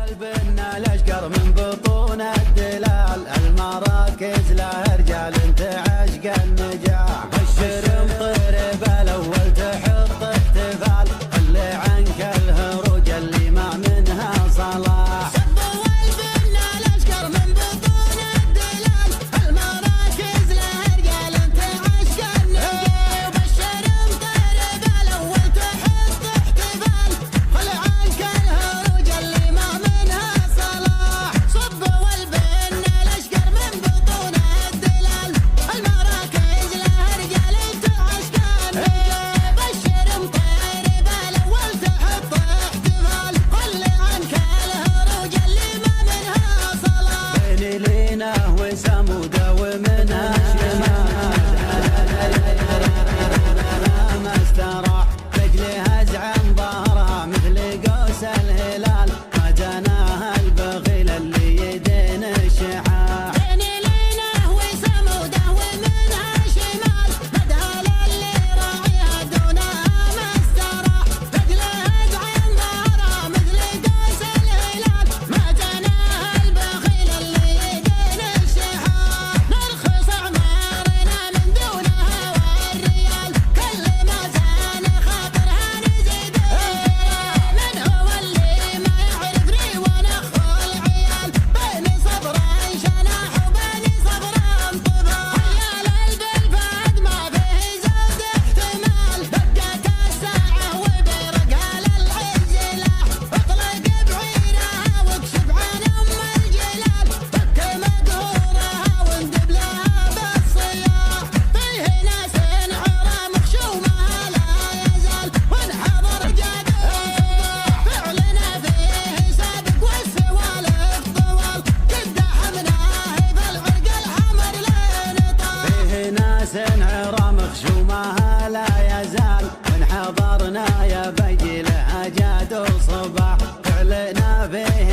والبنا الاشقر من بطون الدلال، المراكز لها رجال تعشق النجاح. بشر مطرب الاول تحط احتفال، خلي عنك الهروج اللي ما منها صلاح. والبنا الاشقر من بطون الدلال، المراكز لها رجال تعشق النجاح. بشر مطرب الاول تحط احتفال، خلي عنك الهروج اللي ما منها صلاح. صب والبنا الاشقر من بطون الدلال، المراكز لها رجال تعشق النجاح. بشر مطرب الاول تحط احتفال، خلي عنك الهروج اللي ما منها صلاح. بين لينا وسموده ومنها شمال، ما استراح رجلها زعم ظهرها مثل قوس الهلال، ما جناها البغيل اللي يدين الشحاح. بين لينه وسموده ومنها شمال، مدهل اللي راعيها دونها ما استراح. رجلها زعم ظهرها مثل قوس الهلال، ما جناها البخيل اللي يدين الشحاح. نرخص اعمارنا من دونها والريال، كل ما زان خاطرها نزيده. من هو اللي ما يعرف ري ونخو العيال، بين صبر شناح وبين صبر انطباع. خيال البلفاد ما فيه زود احتمال، دقت الساعة وبرقها للعز لاح. اطلق بعيرها واكشف عن ام الجلال، فك مقهورها واندب لها بالصياح. فيه ناس عرى مخشومها لا يزال، وانحضر جدع فعلنا فيه سابق والسوالف طوال. قد دحمناه بالعرق الحمر لين طال. فيه ناس عرى مخشومها لا يزال، من حضرنا يا بيجي لها جاد وصباح. فعلنا فيه